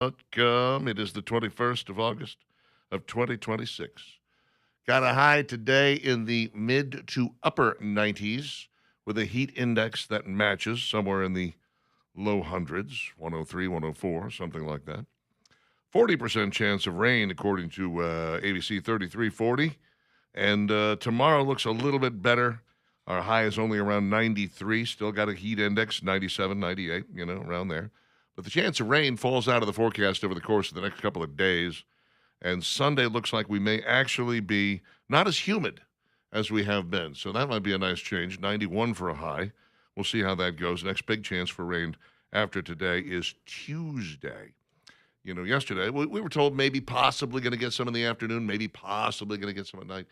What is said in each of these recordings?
It is the 21st of August of 2026. Got a high today in the mid to upper 90s with a heat index that matches somewhere in the low hundreds, 103, 104, something like that. 40% chance of rain, according to ABC 3340. And tomorrow looks a little bit better. Our high is only around 93. Still got a heat index, 97, 98, around there. But the chance of rain falls out of the forecast over the course of the next couple of days. And Sunday looks like we may actually be not as humid as we have been. So that might be a nice change. 91 for a high. We'll see how that goes. Next big chance for rain after today is Tuesday. Yesterday, we were told maybe possibly going to get some in the afternoon, maybe possibly going to get some at night.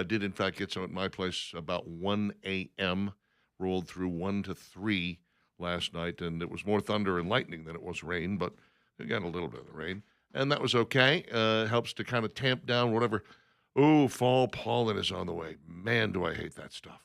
Did, in fact, get some at my place about 1 a.m., rolled through 1 to 3 last night, and it was more thunder and lightning than it was rain, but we got a little bit of rain, and that was okay. Helps to kind of tamp down whatever. Oh, fall pollen is on the way. Man, do I hate that stuff.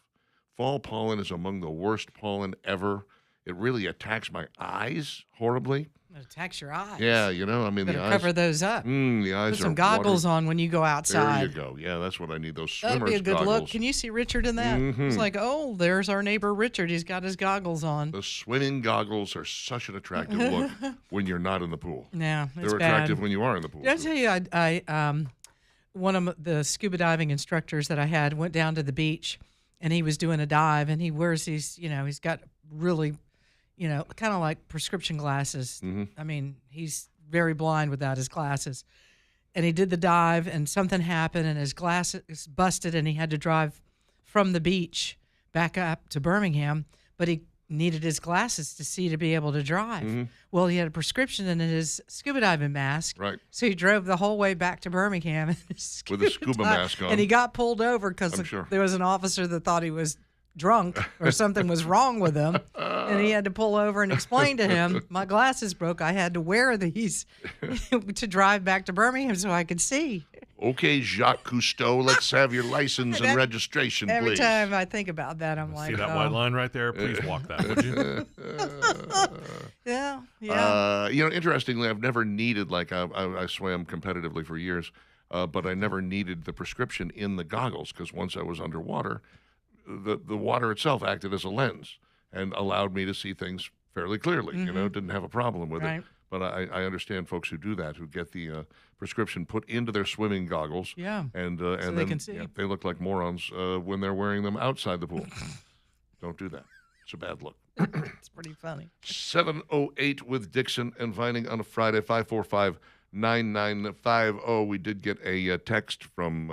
Fall pollen is among the worst pollen ever. It really attacks my eyes horribly. It attacks your eyes. Yeah, the eyes. Cover those up. The eyes Put some are goggles watery. on when you go outside. There you go. Yeah, that's what I need, those swimmer's That'd be a good goggles. look. Can you see Richard in that? Mm-hmm. It's like, oh, there's our neighbor Richard. He's got his goggles on. The swimming goggles are such an attractive look when you're not in the pool. Yeah, it's They're bad. attractive when you are in the pool. Did I tell you, I one of the scuba diving instructors that I had went down to the beach, and he was doing a dive, and he wears these, he's got really, kind of like prescription glasses. Mm-hmm. I mean, he's very blind without his glasses. And he did the dive, and something happened, and his glasses busted, and he had to drive from the beach back up to Birmingham, but he needed his glasses to see to be able to drive. Mm-hmm. Well, he had a prescription in his scuba diving mask. Right. So he drove the whole way back to Birmingham With a scuba mask on. And he got pulled over because sure. there was an officer that thought he was drunk or something was wrong with him. And he had to pull over and explain to him, my glasses broke. I had to wear these to drive back to Birmingham so I could see. Okay, Jacques Cousteau, let's have your license and registration, Every please. time I think about that, I'm like, See that white line right there? Please walk that, would you? Yeah. Interestingly, I've never needed, I swam competitively for years, but I never needed the prescription in the goggles because once I was underwater, the water itself acted as a lens and allowed me to see things fairly clearly. Mm-hmm. Didn't have a problem with Right. it. But I understand folks who do that, who get the prescription put into their swimming goggles. Yeah. And So and they then can see. they look like morons when they're wearing them outside the pool. Don't do that. It's a bad look. It's pretty funny. 7:08 with Dixon and Vining on a Friday, 545-9950. We did get a text from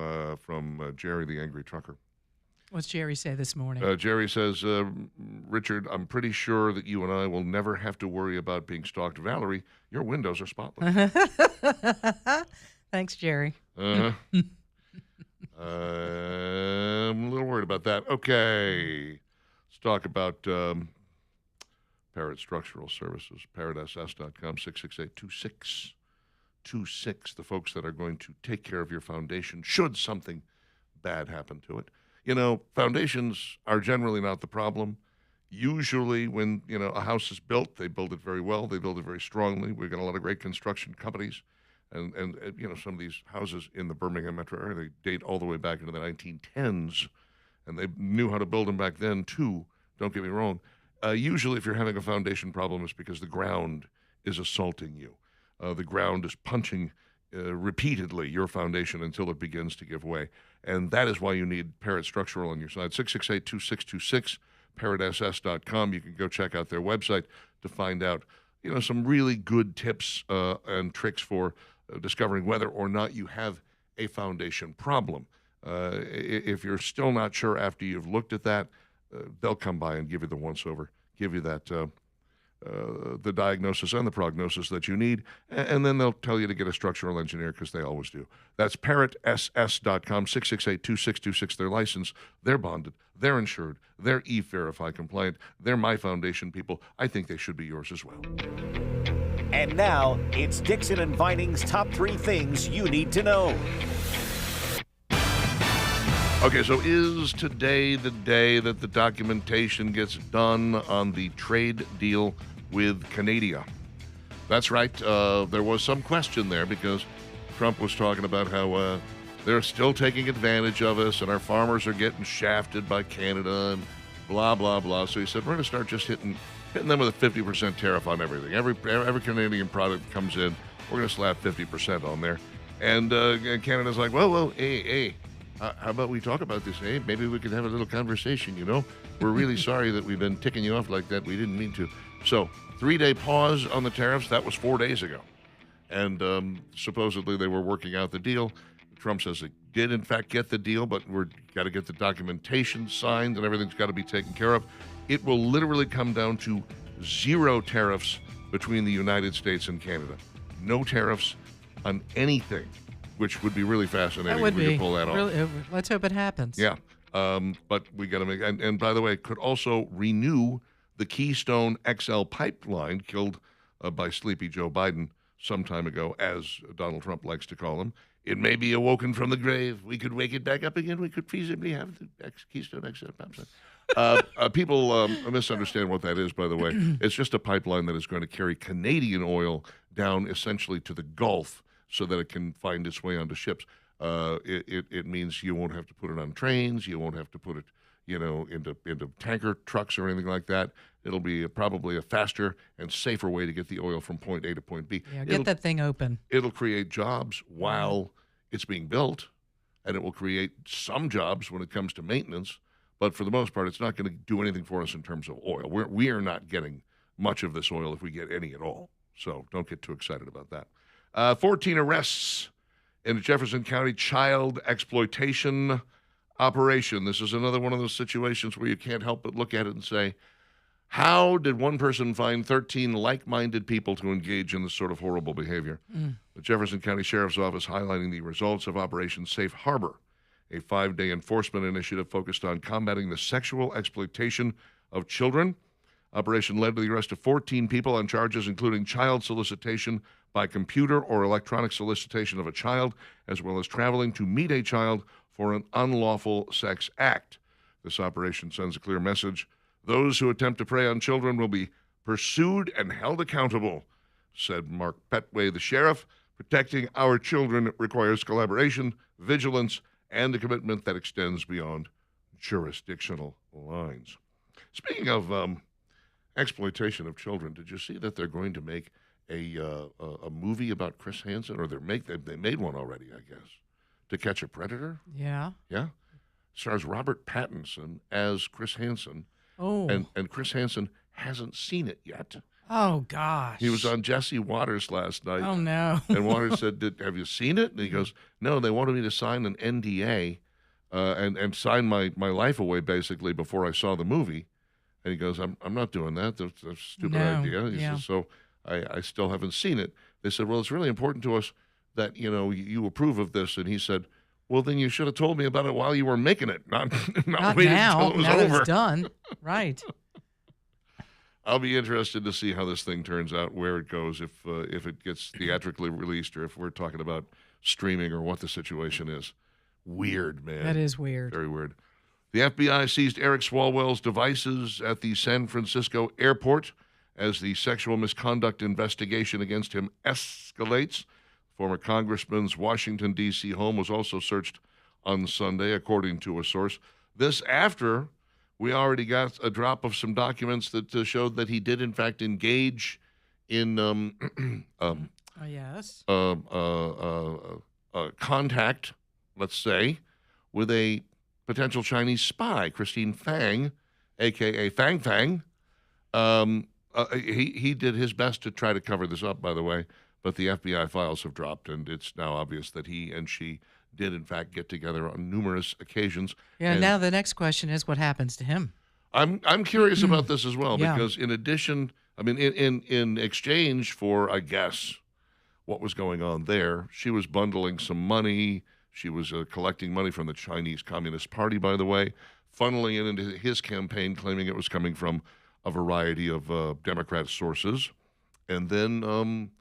Jerry, the angry trucker. What's Jerry say this morning? Jerry says, Richard, I'm pretty sure that you and I will never have to worry about being stalked. Valerie, your windows are spotless. Thanks, Jerry. I'm a little worried about that. Okay. Let's talk about Parrot Structural Services, parrotss.com, 668-2626. The folks that are going to take care of your foundation should something bad happen to it. Foundations are generally not the problem. Usually when, a house is built, they build it very well. They build it very strongly. We've got a lot of great construction companies. And some of these houses in the Birmingham metro area, they date all the way back into the 1910s. And they knew how to build them back then, too. Don't get me wrong. Usually if you're having a foundation problem, it's because the ground is assaulting you. The ground is punching repeatedly your foundation until it begins to give way. And that is why you need Parrot Structural on your side. 668-2626, parrotss.com. You can go check out their website to find out, some really good tips and tricks for discovering whether or not you have a foundation problem. If you're still not sure after you've looked at that, they'll come by and give you the once-over, give you that the diagnosis and the prognosis that you need, and then they'll tell you to get a structural engineer because they always do. That's parrotss.com, 668-2626. They're licensed, they're bonded, they're insured, they're E-Verify compliant, they're my foundation people. I think they should be yours as well. And now, it's Dixon and Vining's top 3 things you need to know. Okay, so is today the day that the documentation gets done on the trade deal with Canada? That's right. There was some question there because Trump was talking about how they're still taking advantage of us and our farmers are getting shafted by Canada and blah, blah, blah. So he said, we're going to start just hitting them with a 50% tariff on everything. Every Canadian product comes in, we're going to slap 50% on there. And Canada's like, well, hey, how about we talk about this, eh? Maybe we could have a little conversation, you know? We're really sorry that we've been ticking you off like that. We didn't mean to. So 3-day pause on the tariffs. That was 4 days ago. And supposedly they were working out the deal. Trump says they did, in fact, get the deal, but we've got to get the documentation signed and everything's got to be taken care of. It will literally come down to 0 tariffs between the United States and Canada. No tariffs on anything, which would be really fascinating That would if we be. could pull that off. Really, let's hope it happens. Yeah. But we got to make, and by the way, could also renew the Keystone XL pipeline killed by Sleepy Joe Biden some time ago, as Donald Trump likes to call him. It may be awoken from the grave. We could wake it back up again. We could feasibly have the Keystone XL pipeline. People misunderstand what that is, by the way. It's just a pipeline that is going to carry Canadian oil down essentially to the Gulf so that it can find its way onto ships. It means you won't have to put it on trains. You won't have to put it, into tanker trucks or anything like that. It'll be probably a faster and safer way to get the oil from point A to point B. Yeah, get that thing open. It'll create jobs while it's being built, and it will create some jobs when it comes to maintenance. But for the most part, it's not going to do anything for us in terms of oil. We are not getting much of this oil if we get any at all. So don't get too excited about that. 14 arrests in a Jefferson County child exploitation operation. This is another one of those situations where you can't help but look at it and say, how did one person find 13 like-minded people to engage in this sort of horrible behavior? The Jefferson County Sheriff's Office highlighting the results of Operation Safe Harbor, a 5-day enforcement initiative focused on combating the sexual exploitation of children. Operation led to the arrest of 14 people on charges including child solicitation by computer or electronic solicitation of a child, as well as traveling to meet a child for an unlawful sex act. This operation sends a clear message. Those who attempt to prey on children will be pursued and held accountable, said Mark Petway, the sheriff. Protecting our children requires collaboration, vigilance, and a commitment that extends beyond jurisdictional lines. Speaking of exploitation of children, did you see that they're going to make a movie about Chris Hansen, or they made one already, I guess, To Catch a Predator? Yeah. Yeah. Stars Robert Pattinson as Chris Hansen. Oh. And Chris Hansen hasn't seen it yet. Oh, gosh. He was on Jesse Waters last night. Oh, no. And Waters said, have you seen it? And he goes, no, they wanted me to sign an NDA and sign my life away, basically, before I saw the movie. And he goes, I'm not doing that. That's a stupid idea. He says, so I still haven't seen it. They said, well, it's really important to us that, you approve of this. And he said, well, then you should have told me about it while you were making it, not waiting now. until it was now over. That it's done. Right. I'll be interested to see how this thing turns out, where it goes, if it gets theatrically released, or if we're talking about streaming, or what the situation is. Weird, man. That is weird. Very weird. The FBI seized Eric Swalwell's devices at the San Francisco airport as the sexual misconduct investigation against him escalates. Former congressman's Washington, D.C. home was also searched on Sunday, according to a source. This after we already got a drop of some documents that showed that he did, in fact, engage in yes. contact, let's say, with a potential Chinese spy, Christine Fang, a.k.a. Fang Fang. He did his best to try to cover this up, by the way, but the FBI files have dropped, and it's now obvious that he and she did, in fact, get together on numerous occasions. Yeah, and now the next question is what happens to him? I'm curious about this as well, Yeah. because in addition, I mean, in exchange for, I guess, what was going on there, she was bundling some money. She was collecting money from the Chinese Communist Party, by the way, funneling it into his campaign, claiming it was coming from a variety of Democrat sources. And then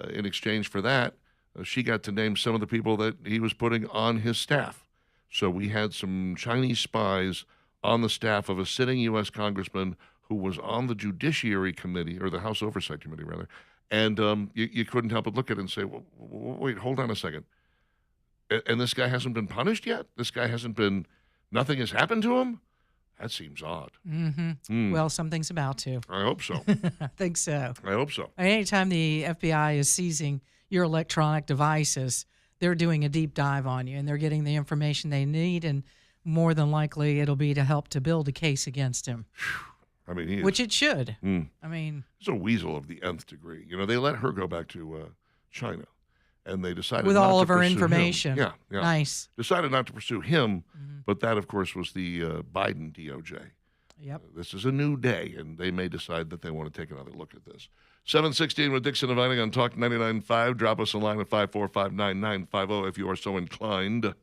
in exchange for that, she got to name some of the people that he was putting on his staff. So we had some Chinese spies on the staff of a sitting U.S. congressman who was on the Judiciary Committee, or the House Oversight Committee, rather, And you couldn't help but look at it and say, well, wait, hold on a second. And this guy hasn't been punished yet? This guy hasn't been, nothing has happened to him? That seems odd. Well, something's about to. I hope so. I think so. I hope so. Anytime the FBI is seizing your electronic devices, they're doing a deep dive on you, and they're getting the information they need, and more than likely it'll be to help to build a case against him, I mean, he is, which it should. I mean, he's a weasel of the nth degree. You know, they let her go back to China, and they decided with not all to of her pursue him. information. Yeah. Nice. Decided not to pursue him, but that, of course, was the Biden DOJ. Yep. This is a new day, and they may decide that they want to take another look at this. 7:16 with Dixon and Vining on Talk 99.5. Drop us a line at 545-9950 if you are so inclined.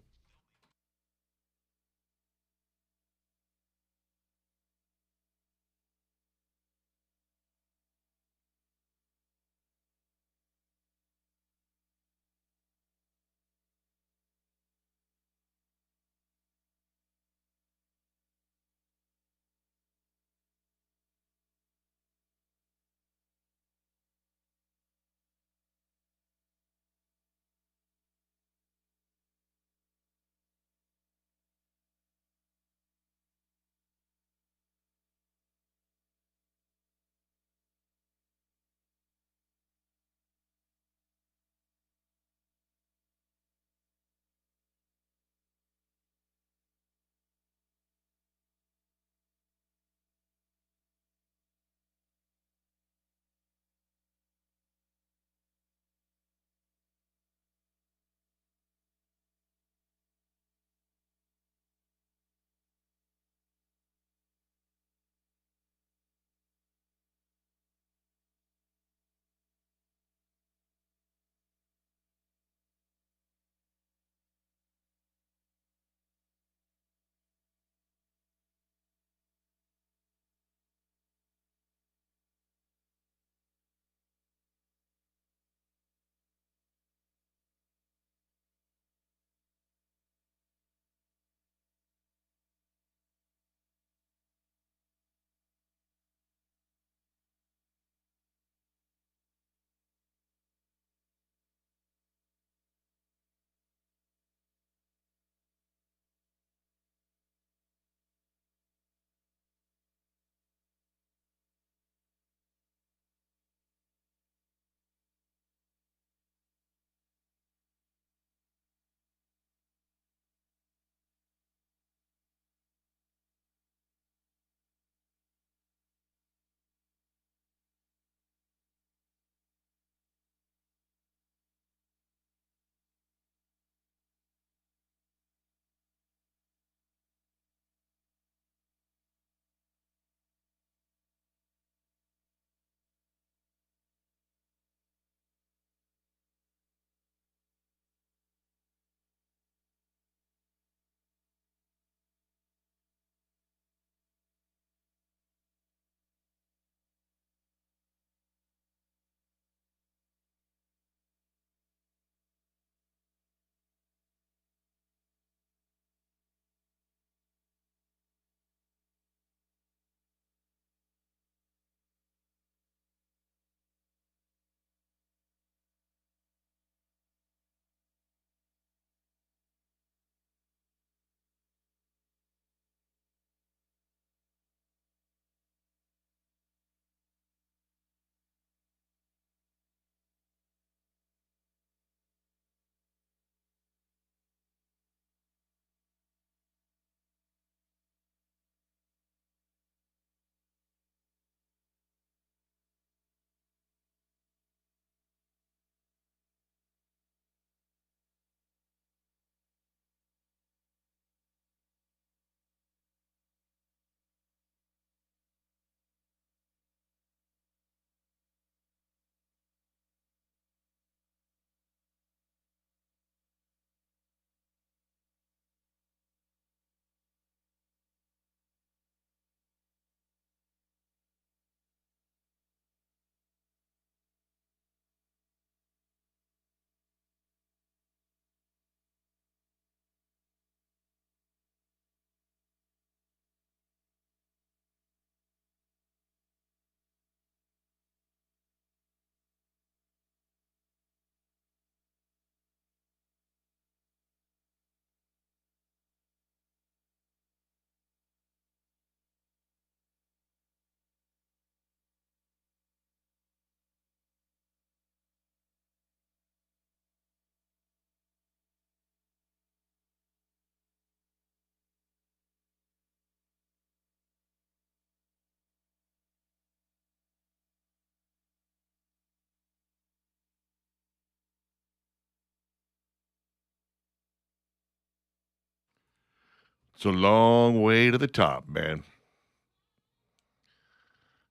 It's a long way to the top, man.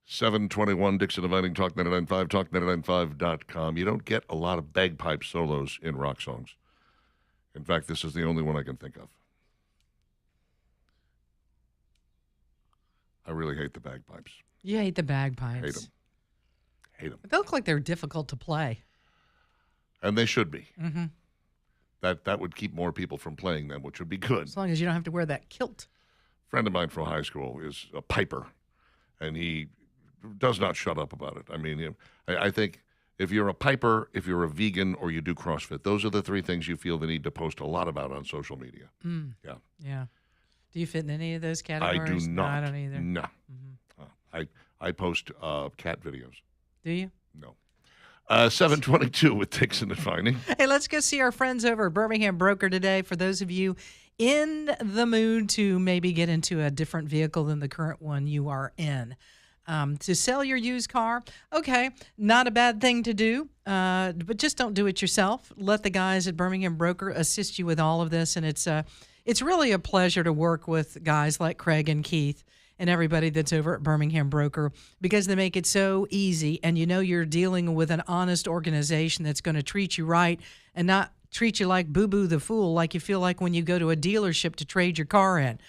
721 Dixon Inviting Talk 99.5, talk995.com. You don't get a lot of bagpipe solos in rock songs. In fact, this is the only one I can think of. I really hate the bagpipes. You hate the bagpipes. Hate them. Hate them. They look like they're difficult to play. And they should be. Mm-hmm. That would keep more people from playing them, which would be good. As long as you don't have to wear that kilt. A friend of mine from high school is a piper, and he does not shut up about it. I mean, I think if you're a piper, if you're a vegan, or you do CrossFit, those are the three things you feel the need to post a lot about on social media. Yeah. Yeah. Do you fit in any of those I categories? do not. No, I don't either. No. I post cat videos. Do you? No. 722 with Dixon and Finding. Hey, let's go see our friends over at Birmingham Broker today. For those of you in the mood to maybe get into a different vehicle than the current one you are in. To sell your used car, okay, not a bad thing to do, but just don't do it yourself. Let the guys at Birmingham Broker assist you with all of this, and it's really a pleasure to work with guys like Craig and Keith and everybody that's over at Birmingham Broker, because they make it so easy, and you know you're dealing with an honest organization that's going to treat you right and not treat you like Boo-Boo the Fool, like you feel like when you go to a dealership to trade your car in.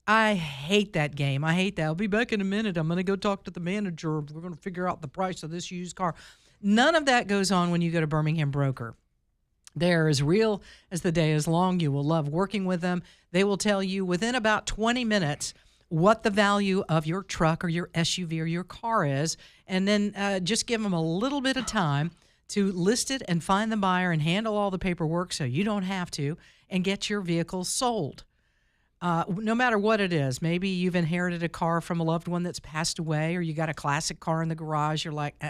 I hate that game. I hate that. I'll be back in a minute. I'm going to go talk to the manager. We're going to figure out the price of this used car. None of that goes on when you go to Birmingham Broker. They're as real as the day is long. You will love working with them. They will tell you within about 20 minutes what the value of your truck or your SUV or your car is, and then just give them a little bit of time to list it and find the buyer and handle all the paperwork so you don't have to, and get your vehicle sold. No matter what it is, maybe you've inherited a car from a loved one that's passed away, or you got a classic car in the garage. You're like,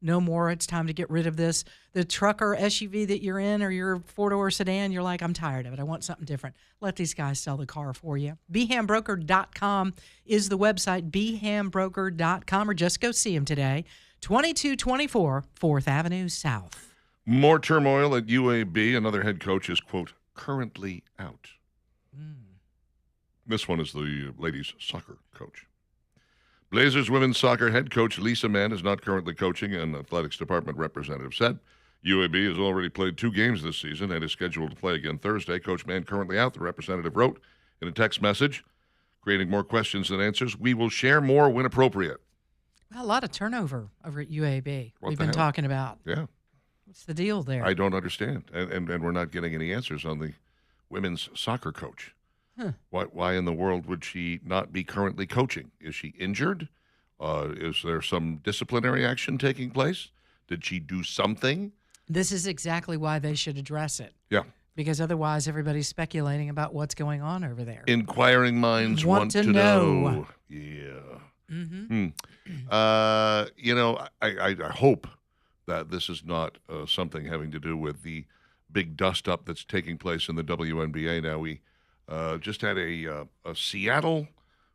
no more. It's time to get rid of this. The truck or SUV that you're in, or your four-door sedan, you're like, I'm tired of it. I want something different. Let these guys sell the car for you. BehamBroker.com is the website, BehamBroker.com, or just go see them today. 2224 4th Avenue South. More turmoil at UAB. Another head coach is, quote, currently out. This one is the ladies' soccer coach. Blazers women's soccer head coach Lisa Mann is not currently coaching, an athletics department representative said. UAB has already played 2 games this season and is scheduled to play again Thursday. Coach Mann currently out, the representative wrote in a text message, creating more questions than answers. We will share more when appropriate. A lot of turnover over at UAB. What We've the been hell? talking about. Yeah, What's the deal there? I don't understand. And we're not getting any answers on the women's soccer coach. Huh. Why in the world would she not be currently coaching? Is she injured? Is there some disciplinary action taking place? Did she do something? This is exactly why they should address it, Yeah. because otherwise everybody's speculating about what's going on over there. Inquiring minds want to know. Yeah. Mm-hmm. I hope that this is not something having to do with the big dust-up that's taking place in the WNBA now. We just had a Seattle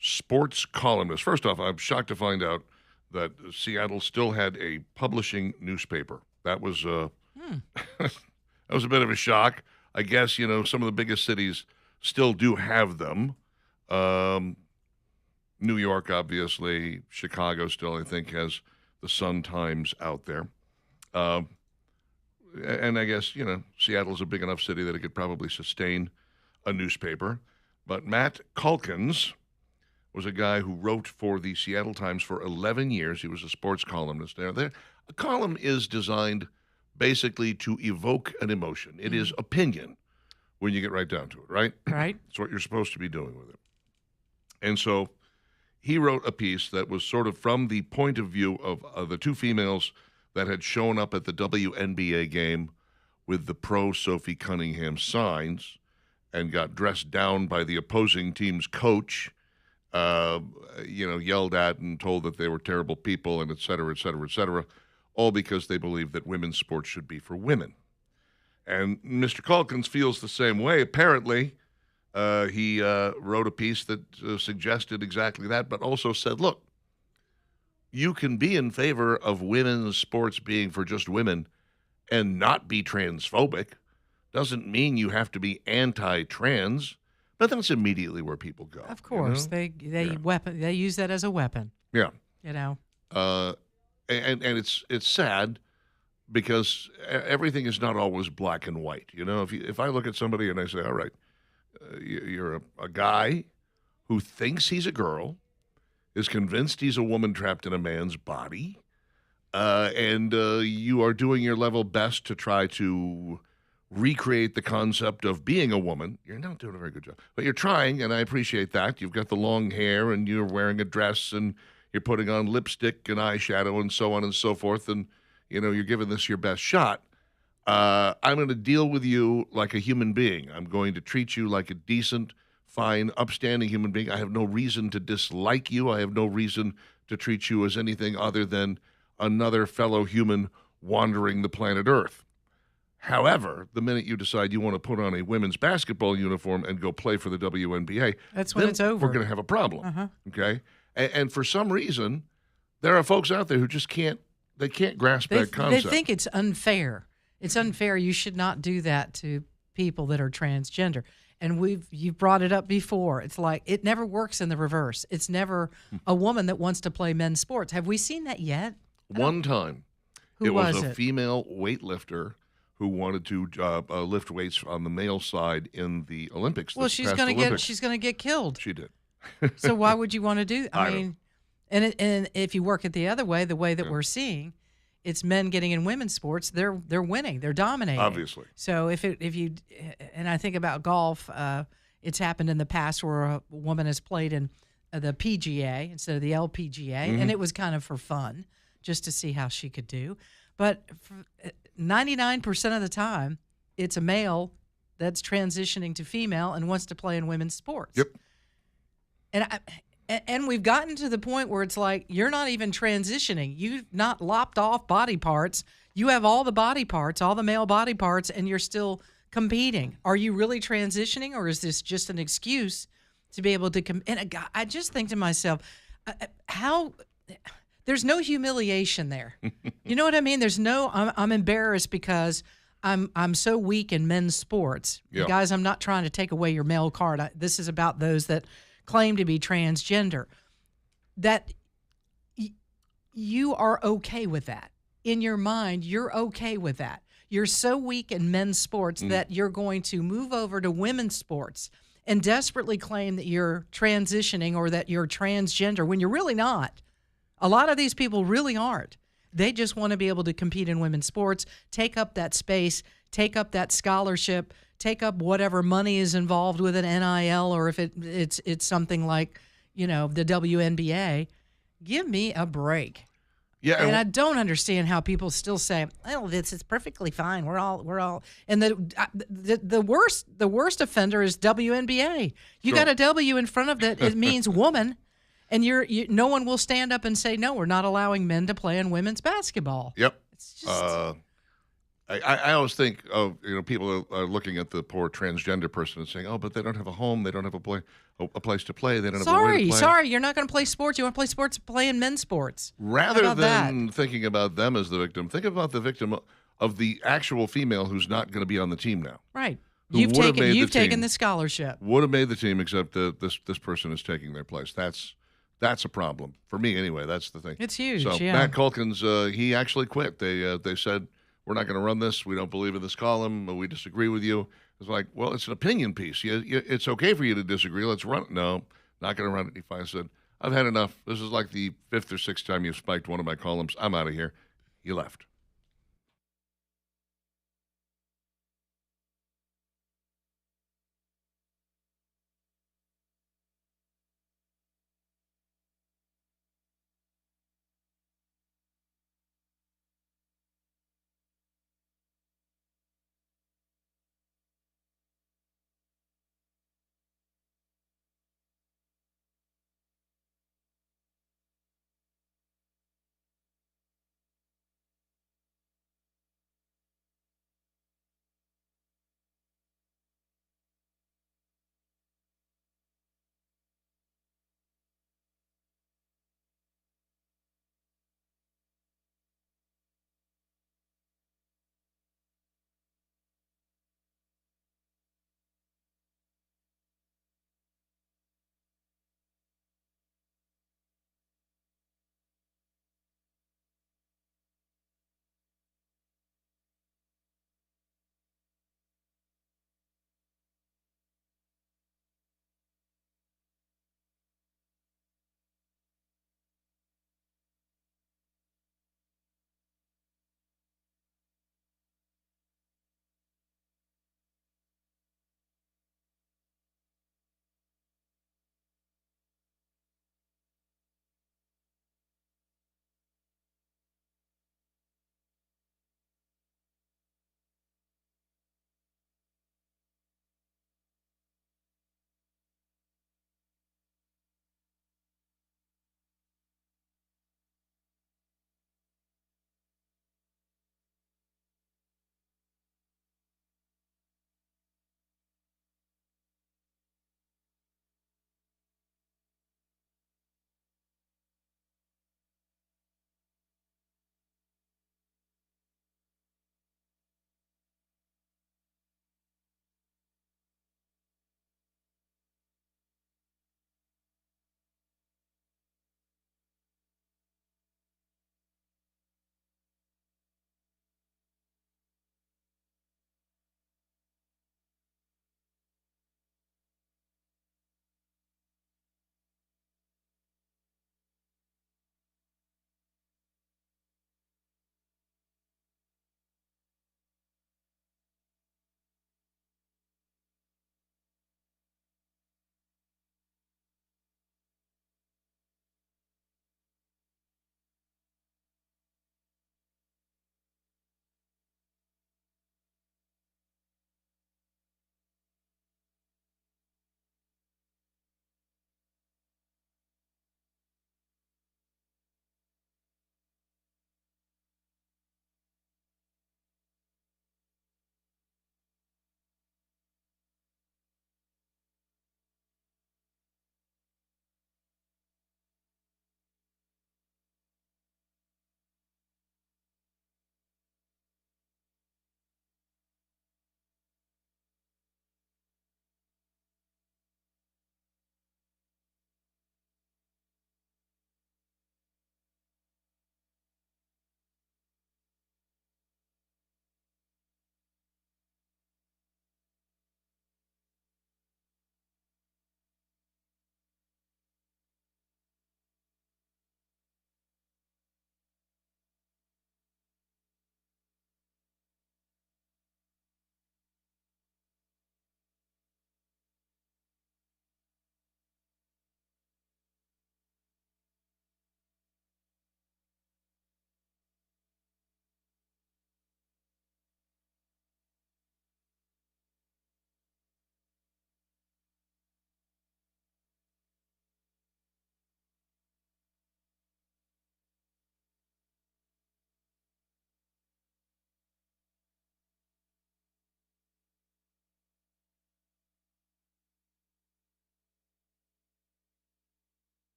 sports columnist. First off, I'm shocked to find out that Seattle still had a publishing newspaper. That was that was a bit of a shock. I guess, some of the biggest cities still do have them. New York, obviously. Chicago still, I think, has the Sun-Times out there. And I guess, Seattle's a big enough city that it could probably sustain a newspaper. But Matt Calkins was a guy who wrote for the Seattle Times for 11 years. He was a sports columnist there. A column is designed basically to evoke an emotion. It is opinion when you get right down to it, right? Right. It's what you're supposed to be doing with it. And so he wrote a piece that was sort of from the point of view of the 2 females that had shown up at the WNBA game with the pro Sophie Cunningham signs and got dressed down by the opposing team's coach, yelled at and told that they were terrible people, and et cetera, et cetera, et cetera, all because they believe that women's sports should be for women. And Mr. Calkins feels the same way. Apparently, he wrote a piece that suggested exactly that, but also said, look, you can be in favor of women's sports being for just women and not be transphobic. Doesn't mean you have to be anti-trans, But that's immediately where people go. Of course, you know? they use that as a weapon. Yeah. You know. And it's sad because everything is not always black and white. You know, if I look at somebody and I say, all right, you're a guy who thinks he's a girl, is convinced he's a woman trapped in a man's body, and you are doing your level best to try to recreate the concept of being a woman. You're not doing a very good job, but you're trying, and I appreciate that. You've got the long hair, and you're wearing a dress, and you're putting on lipstick and eyeshadow and so on and so forth, and you're giving this your best shot. I'm going to deal with you like a human being. I'm going to treat you like a decent, fine, upstanding human being. I have no reason to dislike you. I have no reason to treat you as anything other than another fellow human wandering the planet Earth. However, the minute you decide you want to put on a women's basketball uniform and go play for the WNBA, that's when it's over. We're going to have a problem. Okay? And for some reason, there are folks out there who just can't grasp that concept. They think it's unfair. It's unfair. You should not do that to people that are transgender. And you've brought it up before. It's like it never works in the reverse. It's never a woman that wants to play men's sports. Have we seen that yet? One time. Who was it? Was a it? female weightlifter who wanted to lift weights on the male side in the Olympics. Well, she's going to get killed. She did. So why would you want to do? I mean, and if you work it the other way, the way that we're seeing, it's men getting in women's sports. They're winning. They're dominating. Obviously. So if you and I think about golf, it's happened in the past where a woman has played in the PGA instead of the LPGA, and it was kind of for fun, just to see how she could do. But 99% of the time, it's a male that's transitioning to female and wants to play in women's sports. Yep. And we've gotten to the point where it's like you're not even transitioning. You've not lopped off body parts. You have all the body parts, all the male body parts, and you're still competing. Are you really transitioning, or is this just an excuse to be able to and I just think to myself, how there's no humiliation there. You know what I mean? There's no I'm embarrassed because I'm so weak in men's sports. Yeah. Guys, I'm not trying to take away your male card. This is about those that claim to be transgender. That you are okay with that. In your mind, you're okay with that. You're so weak in men's sports that you're going to move over to women's sports and desperately claim that you're transitioning or that you're transgender when you're really not. A lot of these people really aren't. They just want to be able to compete in women's sports, take up that space, take up that scholarship, take up whatever money is involved with an NIL, or if it's something like, the WNBA. Give me a break. Yeah, and I don't understand how people still say, "Oh, this is perfectly fine. We're all." And the worst offender is WNBA. You got a W in front of that. It means woman. And no one will stand up and say, no, we're not allowing men to play in women's basketball. Yep. It's just... I always think of, people are looking at the poor transgender person and saying, oh, but they don't have a home. They don't have a place to play. They don't have a way to play. Sorry, you're not going to play sports. You want to play sports, play in men's sports. Rather than thinking about them as the victim, think about the victim of the actual female who's not going to be on the team now. Right. Who You've taken the the scholarship. Would have made the team, except that this person is taking their place. That's a problem for me anyway. That's the thing. It's huge. So yeah. Matt Culkins, he actually quit. They said, we're not going to run this. We don't believe in this column. We disagree with you. It's like, well, it's an opinion piece. It's okay for you to disagree. Let's run it. No, not going to run it. He finally said, I've had enough. This is like the 5th or 6th time you've spiked one of my columns. I'm out of here. He left.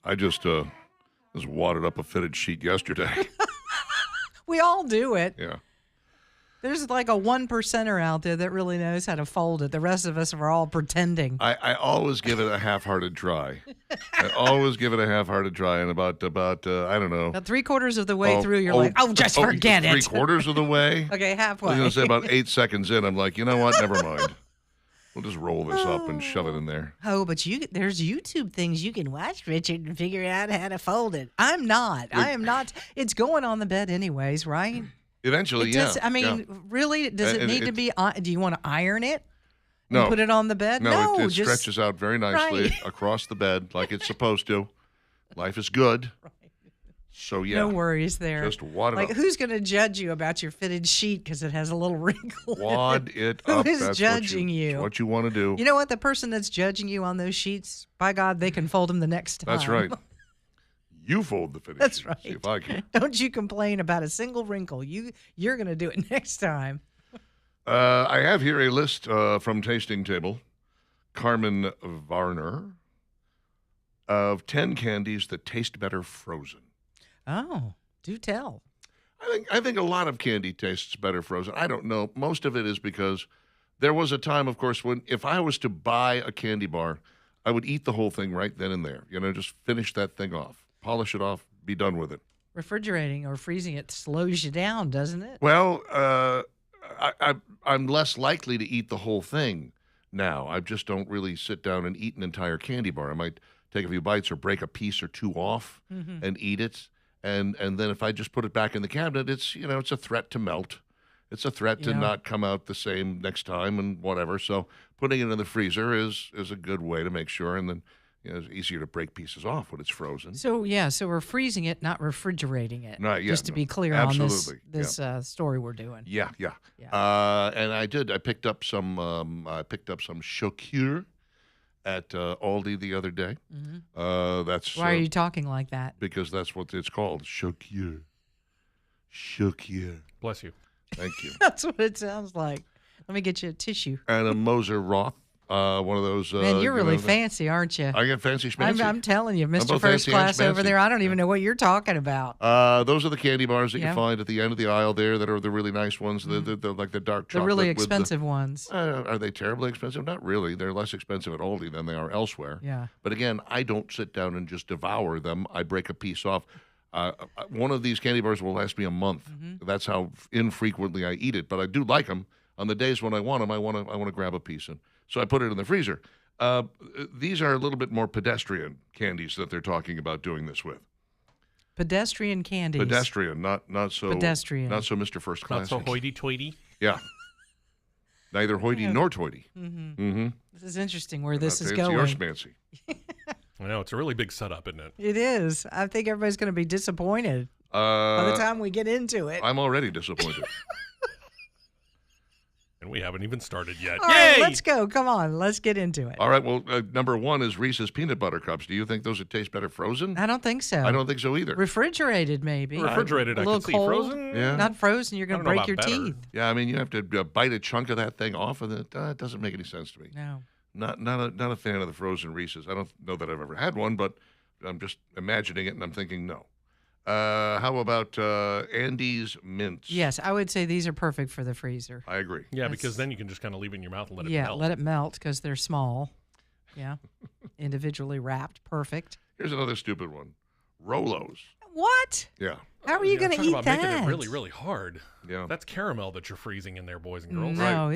I just wadded up a fitted sheet yesterday. We all do it. Yeah. There's like a 1%er out there that really knows how to fold it. The rest of us are all pretending. I always give it a half-hearted try. And about I don't know. About 3/4 of the way through, you're like, just forget it. 3/4 of the way? Okay, I halfway. was going to say about 8 seconds in, I'm like, you know what? Never mind. We'll just roll this up and shove it in there. Oh, but there's YouTube things you can watch, Richard, and figure out how to fold it. I'm not. I am not. It's going on the bed anyways, right? Eventually, It does, yeah. I mean, yeah. really, does it And need to be, do you want to iron it? And No. put it on the bed? No, it just, stretches out very nicely Right. across the bed like it's supposed to. Life is good. So, yeah. No worries there. Just wad it Like, up. who's going to judge you about your fitted sheet because it has a little wrinkle? Wad it Who up. is That's judging what you? That's what you want to do. You know what? The person that's judging you on those sheets, by God, they can fold them the next time. That's right. You fold the fitted That's sheet. right. See if I can. Don't you complain about a single wrinkle. You're going to do it next time. I have here a list from Tasting Table, Carmen Varner, of 10 candies that taste better frozen. Oh, do tell. I think a lot of candy tastes better frozen. I don't know. Most of it is because there was a time, of course, when if I was to buy a candy bar, I would eat the whole thing right then and there. Just finish that thing off, polish it off, be done with it. Refrigerating or freezing it slows you down, doesn't it? Well, I'm less likely to eat the whole thing now. I just don't really sit down and eat an entire candy bar. I might take a few bites or break a piece or two off and eat it. And then if I just put it back in the cabinet, it's a threat to melt. It's a threat to Yeah. not come out the same next time and whatever. So putting it in the freezer is a good way to make sure. And then it's easier to break pieces off when it's frozen. So we're freezing it, not refrigerating it. Right, yeah, Just to no, be clear absolutely, on this story we're doing. Yeah. Yeah. And I did. I picked up some Chocure at Aldi the other day. That's Why are you talking like that? because that's what it's called, Chocure. Chocure. Bless you. Thank you. That's what it sounds like. Let me get you a tissue. And a Moser Roth, one of those. Man, you're really the- fancy, aren't you? I get fancy schmancy. I'm telling you, Mr. both First fancy and Class over schmancy. there, I don't even know what you're talking about. Those are the candy bars that Yeah. you find at the end of the aisle there that are the really nice ones. They're like the dark The chocolate. really with the- expensive ones. Are they terribly expensive? Not really. They're less expensive at Aldi than they are elsewhere. Yeah. But again, I don't sit down and just devour them. I break a piece off. One of these candy bars will last me a month. That's how infrequently I eat it. But I do like them. On the days when I want them, I want to grab a piece, and so I put it in the freezer. These are a little bit more pedestrian candies that they're talking about doing this with. Pedestrian candies. Pedestrian, not so Pedestrian. not so Mr. First Not Class. so hoity-toity. Yeah. Neither hoity Yeah. nor toity. This is interesting where this is Fancy going. or schmancy. I know, it's a really big setup, isn't it? It is. I think everybody's going to be disappointed by the time we get into it. I'm already disappointed. And we haven't even started yet. All right, Yay! let's go. Come on, let's get into it. All right. Well, number one is Reese's peanut butter cups. Do you think those would taste better frozen? I don't think so. I don't think so either. Refrigerated, maybe. Refrigerated, A I little could see. cold. Frozen? Yeah. Not frozen. You're going I to don't know break your about better. teeth. Yeah, I mean, you have to bite a chunk of that thing off, and it doesn't make any sense to me. No. Not a fan of the frozen Reese's. I don't know that I've ever had one, but I'm just imagining it, and I'm thinking no. How about Andy's mints? Yes, I would say these are perfect for the freezer. I agree. Yeah, That's- because then you can just kind of leave it in your mouth and let it Yeah, melt. let it melt because they're small. Yeah. Individually wrapped. Perfect. Here's another stupid one. Rolos. What? Yeah. How are you going to talk eat about that? making it really, really hard. Yeah. That's caramel that you're freezing in there, boys and girls. No,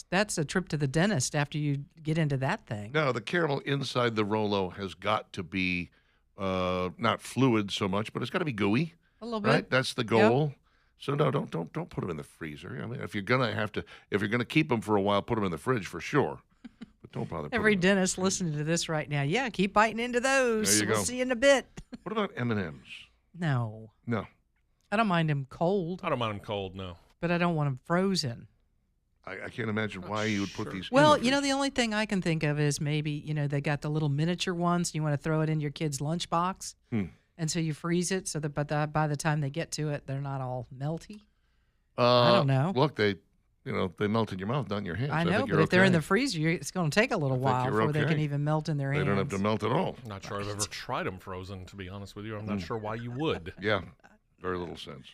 that's a trip to the dentist after you get into that thing. No, the caramel inside the Rolo has got to be not fluid so much, but it's got to be gooey. A little bit. Right? That's the goal. So no, don't put them in the freezer. I mean, if you're gonna keep them for a while, put them in the fridge for sure. But don't bother. putting Every them- dentist listening to this right now, yeah, keep biting into those. There you We'll go. see you in a bit. What about M&Ms? No, No, I don't mind them cold, I don't mind them cold, no. but I don't want them frozen. I can't imagine why you would put Sure. these. Well, in the the freezer. only thing I can think of is maybe, they got the little miniature ones. You want to throw it in your kid's lunchbox. And so you freeze it so that by the time they get to it, they're not all melty. I don't know. Look, they they melt in your mouth, not in your hands. I know, think but you're if they're in okay. the freezer, it's going to take a little think while you're before they can okay. even melt in their They hands. don't have to melt at all. I'm not sure I've ever tried them frozen, to be honest with you. I'm not Mm. sure why you would. Yeah, very little sense.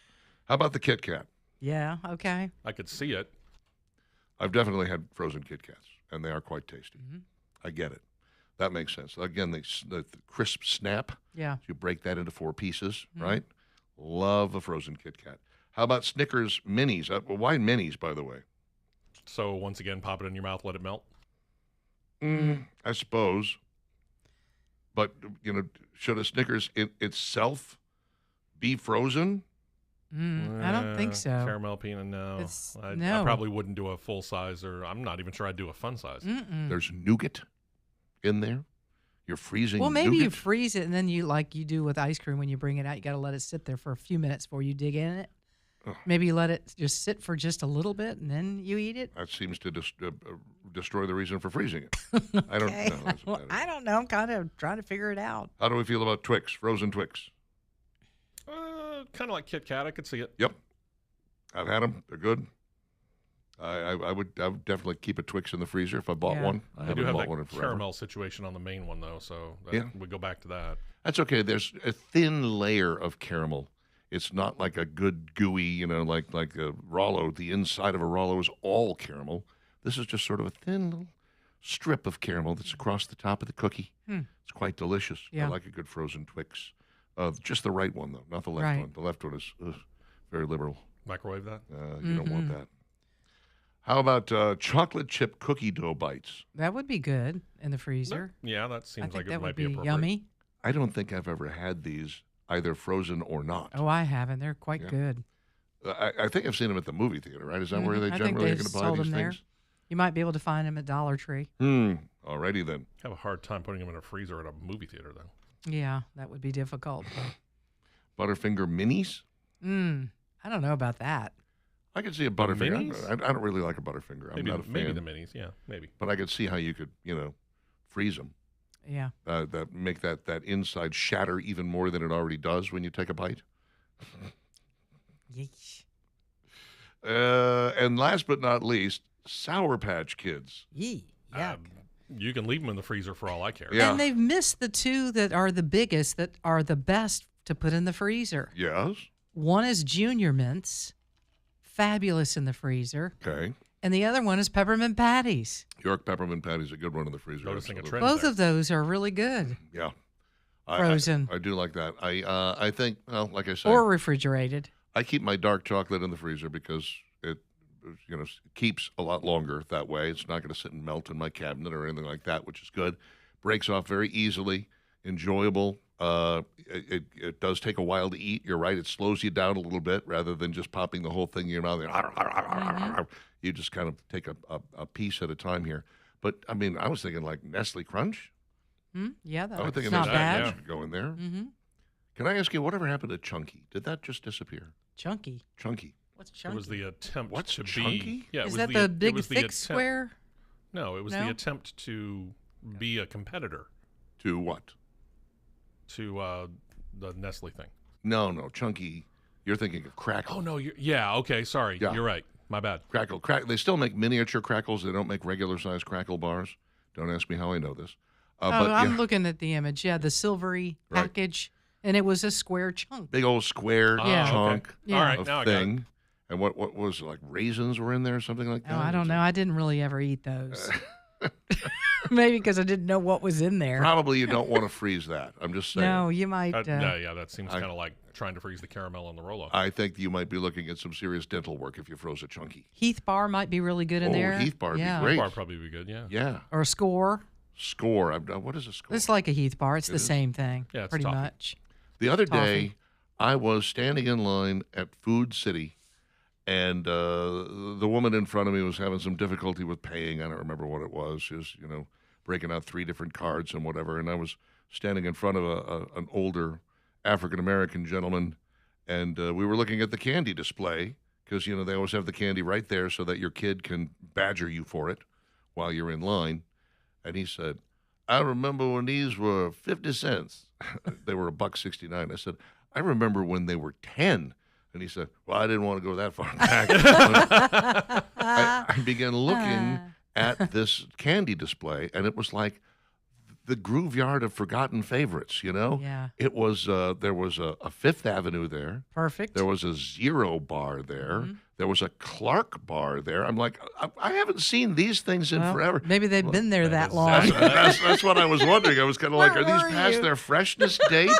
How about the Kit Kat? Yeah, okay. I could see it. I've definitely had frozen Kit Kats, and they are quite tasty. Mm-hmm. I get it. That makes sense. Again, the crisp snap. Yeah. You break that into 4 pieces, Mm-hmm. right? Love a frozen Kit Kat. How about Snickers minis? Why minis, by the way? So once again, pop it in your mouth, let it melt. I suppose. But, should a Snickers itself be frozen? I don't think so. Caramel peanut, no. I no. probably wouldn't do a full size, or I'm not even sure I'd do a fun size. There's nougat in there. You're freezing Well, maybe you nougat? freeze it and then you do with ice cream when you bring it out. You got to let it sit there for a few minutes before you dig in it. Ugh. Maybe you let it just sit for just a little bit and then you eat it. That seems to destroy the reason for freezing it. I don't Okay. know. Well, I don't know. I'm kind of trying to figure it out. How do we feel about Twix, frozen Twix? Kind of like Kit Kat. I could see it. Yep. I've had them. They're good. I would definitely keep a Twix in the freezer if I bought Yeah. one. I do haven't have bought one in that forever. caramel situation on the main one, though, so Yeah. we go back to that. That's okay. There's a thin layer of caramel. It's not like a good gooey, like a Rollo. The inside of a Rollo is all caramel. This is just sort of a thin little strip of caramel that's across the top of the cookie. It's quite delicious. Yeah. I like a good frozen Twix. Just the right one, though, not the left Right. one. The left one is very liberal. Microwave that? You don't want that. How about chocolate chip cookie dough bites? That would be good in the freezer. Yeah, that I seems think like that it might would be be appropriate. yummy. I don't think I've ever had these either frozen or not. Oh, I haven't. They're quite Yeah. good. I think I've seen them at the movie theater, right? Is that where they I think generally are they going to buy sold these them there. things? You might be able to find them at Dollar Tree. Alrighty then. I have a hard time putting them in a freezer at a movie theater, though. Yeah, that would be difficult. Butterfinger minis? I don't know about that. I could see a Butterfinger. minis? I don't really like a Butterfinger. I'm Maybe, not a fan. maybe the minis, yeah, maybe. But I could see how you could, freeze them. Yeah. That make that inside shatter even more than it already does when you take a bite. Yeesh. And last but not least, Sour Patch Kids. Yee. Yuck. You can leave them in the freezer for all I care. Yeah. And they've missed the two that are the biggest, that are the best to put in the freezer. Yes. One is Junior Mints, fabulous in the freezer. Okay. And the other one is Peppermint Patties. York Peppermint Patty's a good one in the freezer. Noticing a absolutely. trend. Both there. of those are really good. Yeah. Frozen. I do like that. I think, well, like I said, Or refrigerated. I keep my dark chocolate in the freezer because it keeps a lot longer that way. It's not going to sit and melt in my cabinet or anything like that, which is good. Breaks off very easily, enjoyable. It does take a while to eat. You're right. It slows you down a little bit rather than just popping the whole thing in your mouth. You just kind of take a piece at a time here. But, I mean, I was thinking like Nestle Crunch. Yeah, I would that's think not Nestle bad. Crunch could go in there. Mm-hmm. Can I ask you, whatever happened to Chunky? Did that just disappear? Chunky. Chunky. What's chunky? It was the attempt What's to chunky? be. Yeah, it is was that the, the it big was the thick attempt- square? No, it was No? the attempt to be a competitor To what? to the Nestle thing. No, Chunky. You're thinking of Crackle. Oh no, yeah, okay, sorry, Yeah. you're right. My bad. Crackle. They still make miniature crackles. They don't make regular size crackle bars. Don't ask me how I know this. But I'm yeah, looking at the image. Yeah, the silvery Right. package, and it was a square chunk. big old square Yeah. chunk Okay. Yeah. All right, of now I got it. thing. And what was it, like raisins were in there or something like that? Oh, I don't know. I didn't really ever eat those. Maybe because I didn't know what was in there. Probably you don't want to freeze that. I'm just saying. No, you might. Yeah, that seems kind of like trying to freeze the caramel on the Rolo. I think you might be looking at some serious dental work if you froze a Chunky. Heath Bar might be really good in Oh, there. Heath Bar would be yeah. great. Bar probably be good. Yeah. Yeah. Or a Score. Score. What is a score? It's like a Heath Bar. It's It the is? same thing. Yeah, it's pretty toffee. much. The other Toffee. day, I was standing in line at Food City, and the woman in front of me was having some difficulty with paying. I don't remember what it was. She was, breaking out 3 different cards and whatever. And I was standing in front of an older African-American gentleman, and we were looking at the candy display because, they always have the candy right there so that your kid can badger you for it while you're in line. And he said, I remember when these were 50 cents. They were $1.69. I said, I remember when they were 10. And he said, well, I didn't want to go that far back. I began looking at this candy display, and it was like the Grooveyard of forgotten favorites, you know? Yeah. It was, there was a Fifth Avenue there. Perfect. There was a Zero bar there. Mm-hmm. There was a Clark bar there. I'm like, I haven't seen these things in Well, forever. maybe they've been there that long. That's what I was wondering. I was kind of like, Where are these were past you? their freshness date?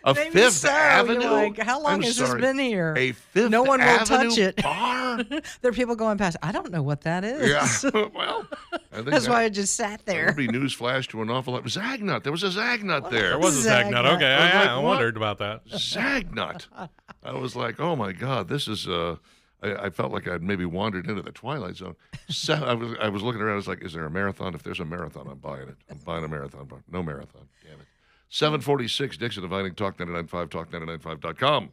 A Maybe Fifth so. You're Avenue? like, how long I'm has sorry, this been here? A Fifth No one will Avenue touch it. bar? There are people going past. I don't know what that is. Yeah. Well, I think That's why I just sat that there. would be newsflash to an awful lot. Zagnut. There was a Zagnut there. There was a Zagnut. Zagnut. Okay, I was like, I what? wondered about that. Zagnut. I was like, oh my God, this is. I felt like I'd maybe wandered into the Twilight Zone. So I was looking around. I was like, is there a marathon? If there's a marathon, I'm buying it. I'm buying a marathon. No marathon. Damn it. 746 Dixon Dividing Talk 99.5 Talk99.5.com.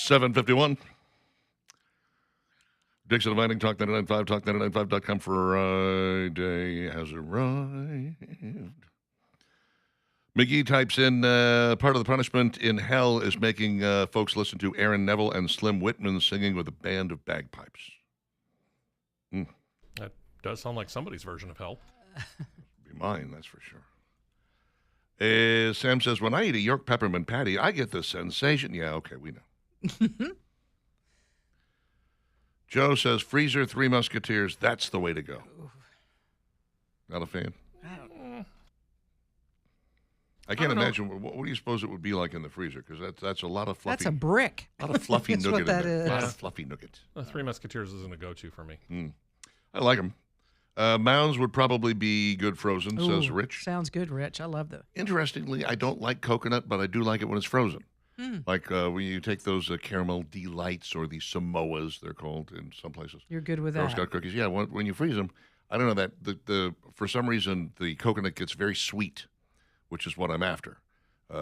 7:51. Dixon Inviting Talk 99.5, Talk995.com. Friday has arrived. McGee types in, part of the punishment in hell is making folks listen to Aaron Neville and Slim Whitman singing with a band of bagpipes. That does sound like somebody's version of hell. Be mine, that's for sure. Sam says, when I eat a York peppermint patty, I get the sensation. Yeah, okay, we know. Joe says, freezer, Three Musketeers, that's the way to go. Not a fan? I can't imagine. What do you suppose it would be like in the freezer? Because that's a lot of fluffy. That's a brick. A lot of fluffy That's nougat what that in there. A lot is. of fluffy nougat. The Three Musketeers isn't a go-to for me. I like them. Mounds would probably be good frozen, says Ooh, Rich. Sounds good, Rich. I love the. Interestingly, I don't like coconut, but I do like it when it's frozen. Like when you take those caramel delights or the Samoas, they're called in some places. You're good with Girl that. Scout cookies. Yeah, when you freeze them, I don't know that the for some reason the coconut gets very sweet, which is what I'm after.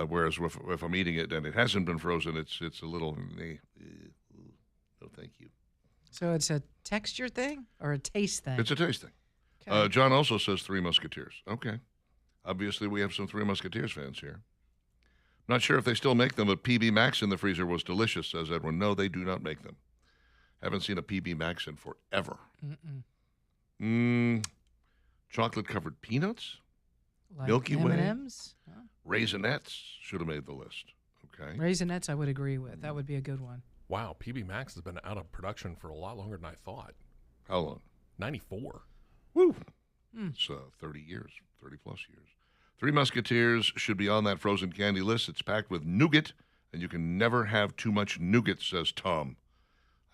Whereas if I'm eating it and it hasn't been frozen, it's a little. No, thank you. So it's a texture thing or a taste thing? It's a taste thing. Okay. John also says Three Musketeers. Okay. Obviously, we have some Three Musketeers fans here. Not sure if they still make them, but PB Max in the freezer was delicious, says Edwin. No, they do not make them. Haven't seen a PB Max in forever. Chocolate-covered peanuts? Like Milky Way? M&Ms? Huh? Raisinets should have made the list. Okay. Raisinets, I would agree with. That would be a good one. Wow, PB Max has been out of production for a lot longer than I thought. How long? 94. Woo! It's 30 years, 30-plus years. Three Musketeers should be on that frozen candy list. It's packed with nougat, and you can never have too much nougat, says Tom.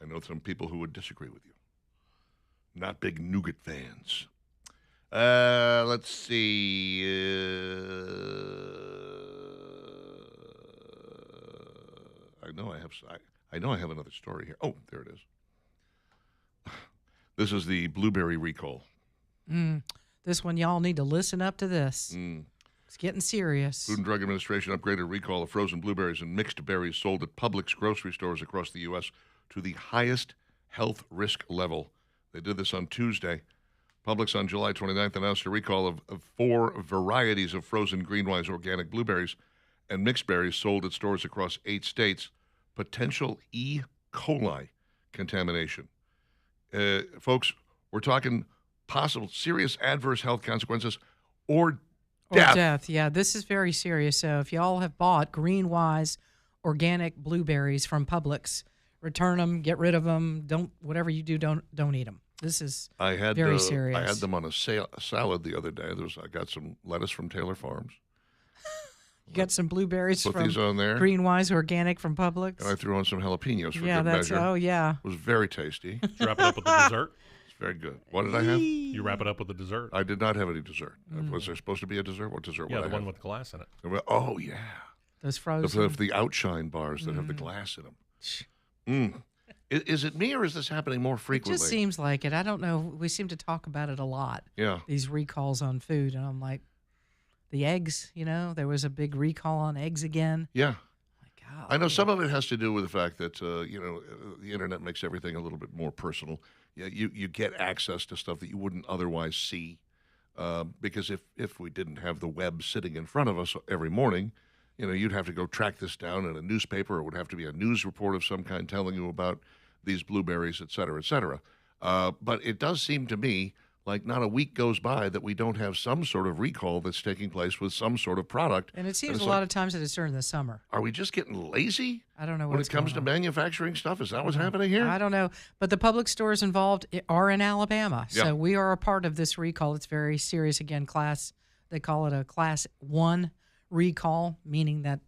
I know some people who would disagree with you. Not big nougat fans. Let's see. I know I have another story here. Oh, there it is. This is the blueberry recall. This one, y'all need to listen up to this. It's getting serious. Food and Drug Administration upgraded recall of frozen blueberries and mixed berries sold at Publix grocery stores across the U.S. to the highest health risk level. They did this on Tuesday. Publix on July 29th announced a recall of 4 varieties of frozen Greenwise organic blueberries and mixed berries sold at stores across 8 states. Potential E. coli contamination. Folks, we're talking possible serious adverse health consequences or death. Or death, yeah. This is very serious. So if y'all have bought Greenwise organic blueberries from Publix, return them, get rid of them. Don't whatever you do, don't eat them. This is very serious. I had them on a salad the other day. I got some lettuce from Taylor Farms. You got some blueberries Put from these on there. Greenwise organic from Publix. And I threw on some jalapenos for Yeah, good that's measure. oh yeah. It was very tasty. Did you wrap it up with the dessert? It's very good. What did I have? You wrap it up with the dessert? I did not have any dessert. Was there supposed to be a dessert? What dessert Yeah, would the I one have? with glass in it. Oh, yeah. Those frozen. The outshine bars that have the glass in them. Is it me or is this happening more It frequently? just seems like it. I don't know. We seem to talk about it a lot. Yeah. These recalls on food, and I'm like, the eggs. There was a big recall on eggs again. Yeah. God, I know some of it has to do with the fact that, the internet makes everything a little bit more personal. Yeah, you get access to stuff that you wouldn't otherwise see because if we didn't have the web sitting in front of us every morning, you'd have to go track this down in a newspaper. Or it would have to be a news report of some kind telling you about these blueberries, et cetera, et cetera. But it does seem to me like not a week goes by that we don't have some sort of recall that's taking place with some sort of product. And it seems it's a lot of times that it's during the summer. Are we just getting lazy I don't know when what's it comes to going on. manufacturing stuff? Is that what's happening here? I don't know. But the public stores involved are in Alabama. Yeah. So we are a part of this recall. It's very serious. Again, they call it a class 1 recall, meaning that,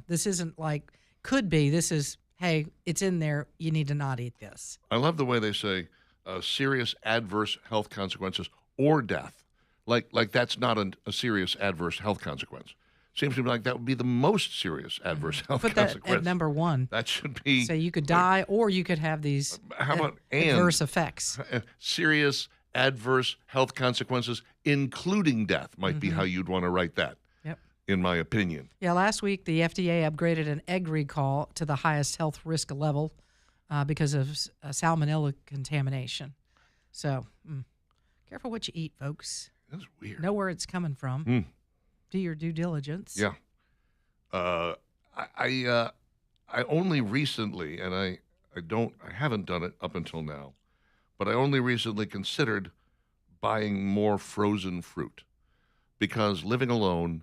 this isn't like could be. This is, hey, it's in there. You need to not eat this. I love the way they say serious adverse health consequences or death. Like that's not a serious adverse health consequence. Seems to me like that would be the most serious adverse health Put that consequence. at number 1. That should be. So you could die or you could have these How about and adverse effects. serious adverse health consequences, including death, might be how you'd want to write that. Yep. in my opinion. Yeah, last week the FDA upgraded an egg recall to the highest health risk level because of salmonella contamination. So, careful what you eat, folks. That's weird. Know where it's coming from. Mm. Do your due diligence. Yeah. I only recently, and I haven't done it up until now, but I only recently considered buying more frozen fruit because living alone,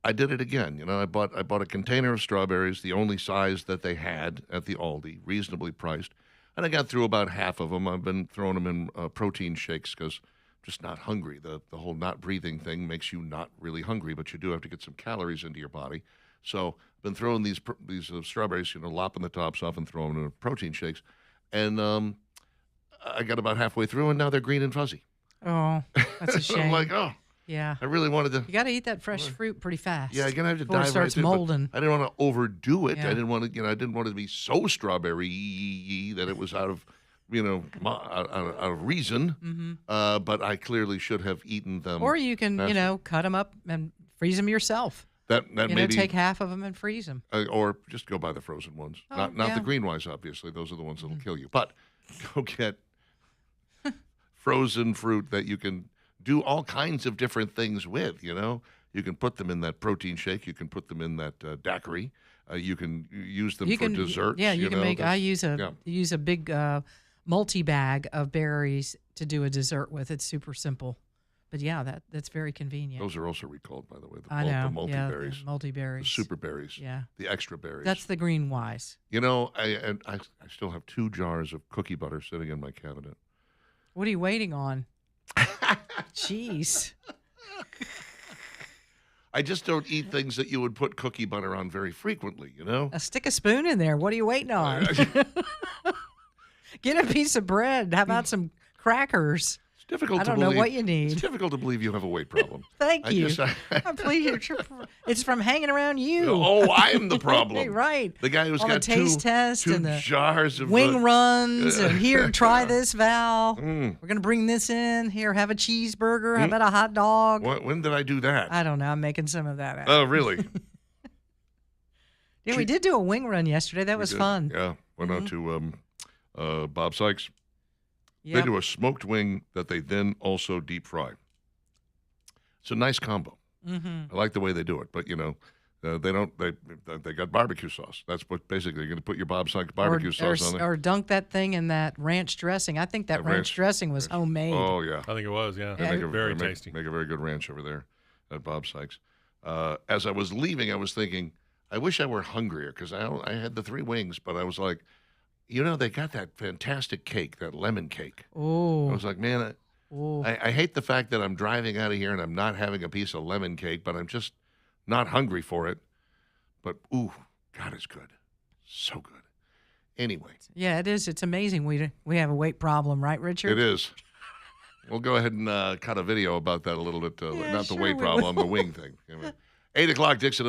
I did it again. I bought a container of strawberries, the only size that they had at the Aldi, reasonably priced, and I got through about half of them. I've been throwing them in protein shakes because I'm just not hungry. The whole not breathing thing makes you not really hungry, but you do have to get some calories into your body. So I've been throwing these strawberries, lopping the tops off and throwing them in protein shakes, and I got about halfway through, and now they're green and fuzzy. Oh, that's a shame. I'm like, oh. Yeah. I really wanted to. You got to eat that fresh fruit pretty fast. Yeah, you're gonna have to before it dive starts right in, but molding. I didn't want to overdo it. Yeah. I didn't want to, I didn't want it to be so strawberry that it was out of, out of reason. Mm-hmm. But I clearly should have eaten them. Or you can, faster. cut them up and freeze them yourself. That maybe take half of them and freeze them. or just go buy the frozen ones. Oh, not yeah. the green ones, obviously. Those are the ones that'll kill you. But go get frozen fruit that you can do all kinds of different things with. You can put them in that protein shake. You can put them in that daiquiri. You can use them for desserts. Yeah, you can make. I use yeah. a big multi-bag of berries to do a dessert with. It's super simple, but yeah, that's very convenient. Those are also recalled, by the way. I know. The multi-berries. Yeah, the multi-berries. The super berries. Yeah. The extra berries. That's the green wise. I still have 2 jars of cookie butter sitting in my cabinet. What are you waiting on? Jeez. I just don't eat things that you would put cookie butter on very frequently, Stick a spoon in there. What are you waiting on? Get a piece of bread. How about some crackers? It's difficult I to don't believe. know what you need. It's difficult to believe you have a weight problem. Thank you. I'm pleased. It's from hanging around you. Oh, I'm the problem. Right. The guy who's All got the taste two test and the jars of wing runs and here, try this, Val. We're going to bring this in. Here, have a cheeseburger. How about a hot dog? When did I do that? I don't know. I'm making some of that out. Oh, really? Yeah, we did do a wing run yesterday. That was fun. Yeah. Went out to Bob Sykes. Yep. They do a smoked wing that they then also deep fry. It's a nice combo. Mm-hmm. I like the way they do it, but they got barbecue sauce. That's what basically you're going to put your Bob Sykes barbecue sauce on there. Or dunk that thing in that ranch dressing. I think that ranch dressing was homemade. Oh yeah, I think it was. Yeah, They very tasty. Make a very good ranch over there at Bob Sykes. As I was leaving, I was thinking, I wish I were hungrier because I had the 3 wings, but I was like, they got that fantastic cake, that lemon cake. Oh. I was like, man, I hate the fact that I'm driving out of here and I'm not having a piece of lemon cake, but I'm just not hungry for it. But, ooh, God, it's good. So good. Anyway. Yeah, it is. It's amazing. We have a weight problem, right, Richard? It is. We'll go ahead and cut a video about that a little bit. Yeah, not the sure weight we problem, will. the wing thing. 8 o'clock, Dixon.